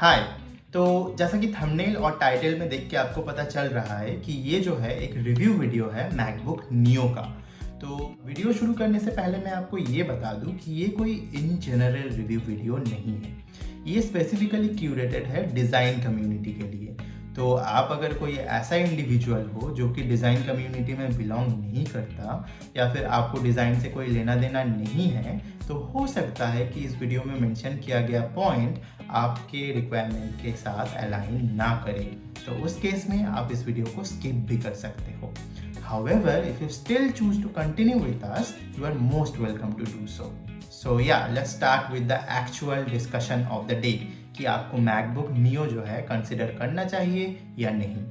हाय। तो जैसा कि थंबनेल और टाइटल में देख के आपको पता चल रहा है कि ये जो है एक रिव्यू वीडियो है मैकबुक नियो का। तो वीडियो शुरू करने से पहले मैं आपको ये बता दूं कि ये कोई इन जनरल रिव्यू वीडियो नहीं है। ये स्पेसिफिकली क्यूरेटेड है डिज़ाइन कम्युनिटी के लिए। तो आप अगर कोई ऐसा इंडिविजुअल हो जो कि डिज़ाइन कम्युनिटी में बिलोंग नहीं करता या फिर आपको डिज़ाइन से कोई लेना देना नहीं है, तो हो सकता है कि इस वीडियो में मेंशन किया गया पॉइंट आपके रिक्वायरमेंट के साथ अलाइन ना करे। तो उस केस में आप इस वीडियो को स्किप भी कर सकते हो। However, if you still choose to continue with us, you are most welcome to do so. So yeah, let's start with the actual discussion of the day कि आपको मैकबुक नियो जो है consider करना चाहिए या नहीं।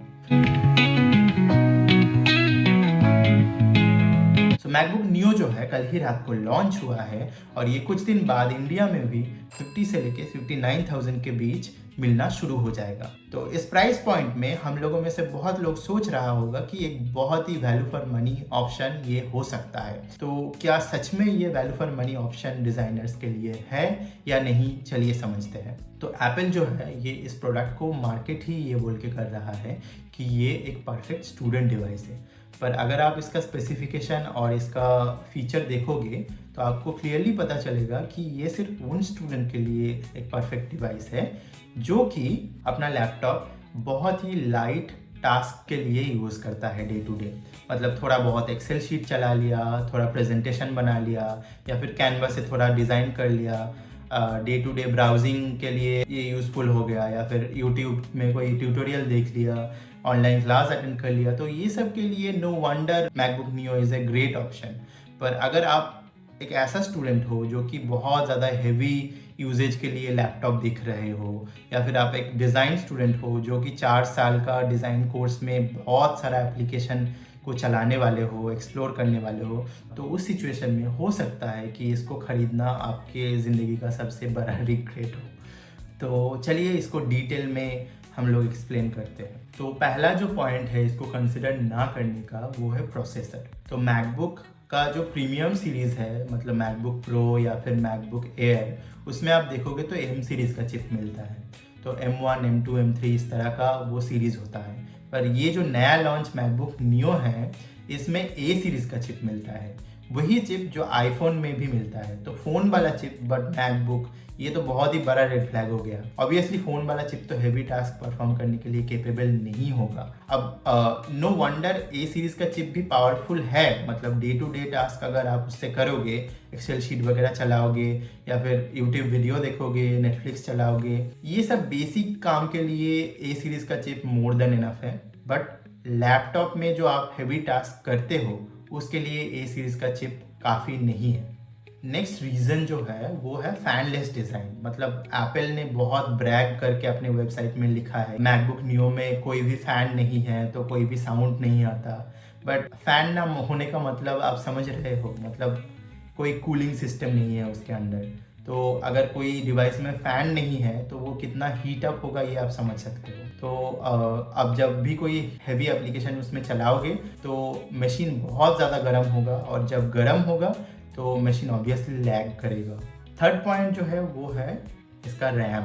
मैकबुक नियो जो है कल ही रात को लॉन्च हुआ है और ये कुछ दिन बाद इंडिया में भी 50 से लेके 59,000 के बीच मिलना शुरू हो जाएगा। तो इस प्राइस पॉइंट में हम लोगों में से बहुत लोग सोच रहा होगा कि एक बहुत ही वैल्यू फॉर मनी ऑप्शन ये हो सकता है। तो क्या सच में ये value for money option designers के लिए है या नहीं, चलिए समझते हैं। तो एप्पल जो है ये इस प्रोडक्ट को मार्केट ही ये बोल के कर रहा है कि ये एक परफेक्ट स्टूडेंट डिवाइस है। पर अगर आप इसका स्पेसिफिकेशन और इसका फीचर देखोगे तो आपको क्लियरली पता चलेगा कि ये सिर्फ उन स्टूडेंट के लिए एक परफेक्ट डिवाइस है जो कि अपना लैपटॉप बहुत ही लाइट टास्क के लिए यूज़ करता है डे टू डे। मतलब थोड़ा बहुत एक्सेल शीट चला लिया, थोड़ा प्रेजेंटेशन बना लिया या फिर कैनवा से थोड़ा डिज़ाइन कर लिया, डे टू डे ब्राउजिंग के लिए ये यूज़फुल हो गया, या फिर यूट्यूब में कोई ट्यूटोरियल देख लिया, ऑनलाइन क्लास अटेंड कर लिया। तो ये सब के लिए no wonder MacBook Neo is a great option. पर अगर आप एक ऐसा स्टूडेंट हो जो कि बहुत ज़्यादा हेवी यूजेज के लिए लैपटॉप दिख रहे हो, या फिर आप एक डिज़ाइन स्टूडेंट हो जो कि 4 साल का डिज़ाइन कोर्स में बहुत सारा एप्लीकेशन को चलाने वाले हो, एक्सप्लोर करने वाले हो, तो उस सिचुएशन में हो सकता है कि इसको ख़रीदना आपके ज़िंदगी का सबसे बड़ा रिग्रेट हो। तो चलिए इसको डिटेल में हम लोग एक्सप्लेन करते हैं। तो पहला जो पॉइंट है इसको कंसिडर ना करने का वो है प्रोसेसर। तो मैकबुक का जो प्रीमियम सीरीज़ है, मतलब मैकबुक प्रो या फिर मैकबुक एयर, उसमें आप देखोगे तो एम सीरीज़ का चिप मिलता है। तो M1, M2, M3 इस तरह का वो सीरीज़ होता है। पर ये जो नया लॉन्च मैकबुक नियो है इसमें ए सीरीज़ का चिप मिलता है। वही चिप जो आईफोन में भी मिलता है। तो फ़ोन वाला चिप बट मैकबुक, ये तो बहुत ही बड़ा रेड फ्लैग हो गया। ऑब्वियसली फ़ोन वाला चिप तो हेवी टास्क परफॉर्म करने के लिए केपेबल नहीं होगा। अब नो वंडर ए सीरीज़ का चिप भी पावरफुल है। मतलब डे टू डे टास्क अगर आप उससे करोगे, एक्सेल शीट वगैरह चलाओगे या फिर यूट्यूब वीडियो देखोगे, नेटफ्लिक्स चलाओगे, ये सब बेसिक काम के लिए ए सीरीज़ का चिप मोर देन इनफ है। बट लैपटॉप में जो आप हेवी टास्क करते हो उसके लिए ए सीरीज़ का चिप काफ़ी नहीं है। नेक्स्ट रीज़न जो है वो है फैनलेस डिज़ाइन। मतलब एप्पल ने बहुत ब्रैग करके अपने वेबसाइट में लिखा है मैकबुक नियो में कोई भी फ़ैन नहीं है, तो कोई भी साउंड नहीं आता। बट फ़ैन ना होने का मतलब आप समझ रहे हो, मतलब कोई कूलिंग सिस्टम नहीं है उसके अंदर। तो अगर कोई डिवाइस में फ़ैन नहीं है तो वो कितना हीट अप होगा ये आप समझ सकते हो। तो अब जब भी कोई हैवी एप्लीकेशन उसमें चलाओगे तो मशीन बहुत ज़्यादा गर्म होगा, और जब गर्म होगा तो मशीन ऑब्वियसली लैग करेगा। थर्ड पॉइंट जो है वो है इसका रैम।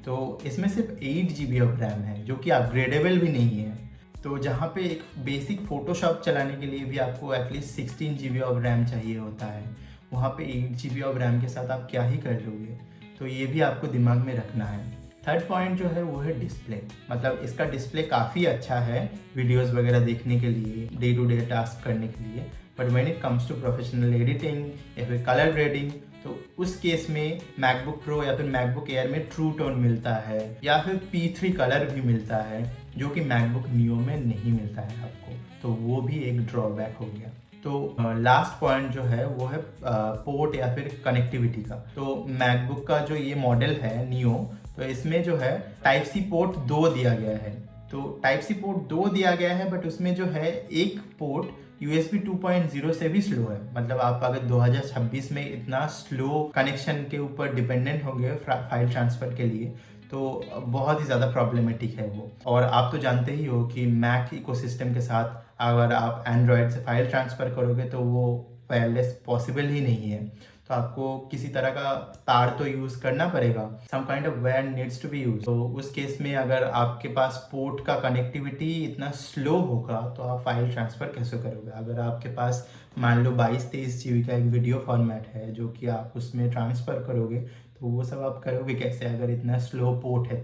तो इसमें सिर्फ 8 GB ऑफ रैम है जो कि अपग्रेडेबल भी नहीं है। तो जहाँ पे एक बेसिक फ़ोटोशॉप चलाने के लिए भी आपको एटलीस्ट 16 GB ऑफ रैम चाहिए होता है, वहाँ पे 8 GB ऑफ रैम के साथ आप क्या ही कर लोगे। तो ये भी आपको दिमाग में रखना है। थर्ड पॉइंट जो है वो है डिस्प्ले। मतलब इसका डिस्प्ले काफ़ी अच्छा है वीडियोस वगैरह देखने के लिए, डे टू डे टास्क करने के लिए। But when it comes to professional editing या फिर कलर ग्रेडिंग, तो उस केस में मैकबुक प्रो या फिर मैकबुक एयर में ट्रू टोन मिलता है या फिर P3 कलर भी मिलता है जो कि मैकबुक नियो में नहीं मिलता है आपको। तो वो भी एक ड्रॉबैक हो गया। तो लास्ट पॉइंट जो है वो है पोर्ट या फिर कनेक्टिविटी का। तो मैकबुक का जो ये मॉडल है नियो, तो इसमें जो है टाइप सी पोर्ट 2 दिया गया है। तो टाइप सी पोर्ट 2 दिया गया है, बट उसमें जो है एक पोर्ट USB 2.0 से भी स्लो है। मतलब आप अगर 2026 में इतना स्लो कनेक्शन के ऊपर डिपेंडेंट होंगे फाइल ट्रांसफ़र के लिए, तो बहुत ही ज़्यादा प्रॉब्लमेटिक है वो। और आप तो जानते ही हो कि मैक इकोसिस्टम के साथ अगर आप एंड्रॉयड से फाइल ट्रांसफ़र करोगे तो वो वायरलेस पॉसिबल ही नहीं है, तो आपको किसी तरह का तार तो यूज़ करना पड़ेगा। Some kind of wire needs to be use. तो उस केस में अगर आपके पास पोर्ट का कनेक्टिविटी इतना स्लो होगा तो आप फाइल ट्रांसफ़र कैसे करोगे? अगर आपके पास मान लो 22-23 GB का एक वीडियो फॉर्मेट है जो कि आप उसमें ट्रांसफ़र करोगे, तो वो सब आप करोगे कैसे अगर इतना स्लो पोर्ट है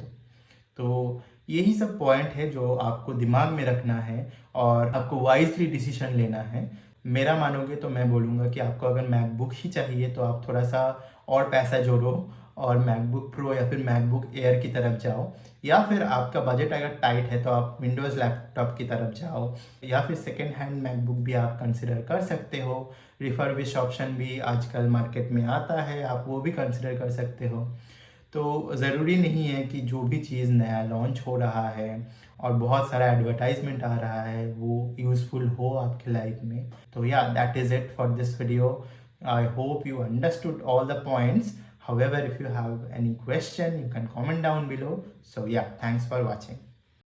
तो यही सब पॉइंट है जो आपको दिमाग में रखना है और आपको वाइजली डिसीजन लेना है। मेरा मानोगे तो मैं बोलूँगा कि आपको अगर मैकबुक ही चाहिए तो आप थोड़ा सा और पैसा जोड़ो और मैकबुक प्रो या फिर मैकबुक एयर की तरफ जाओ, या फिर आपका बजट अगर टाइट है तो आप विंडोज़ लैपटॉप की तरफ जाओ, या फिर सेकेंड हैंड मैकबुक भी आप कंसिडर कर सकते हो। रिफर्बिश ऑप्शन भी आजकल मार्केट में आता है, आप वो भी कंसिडर कर सकते हो। तो ज़रूरी नहीं है कि जो भी चीज़ नया लॉन्च हो रहा है और बहुत सारा एडवर्टाइजमेंट आ रहा है वो यूज़फुल हो आपके लाइफ में। तो या that is it for this video. I hope you understood all the points. However, if you have any question, you can comment down below. So yeah, thanks for watching.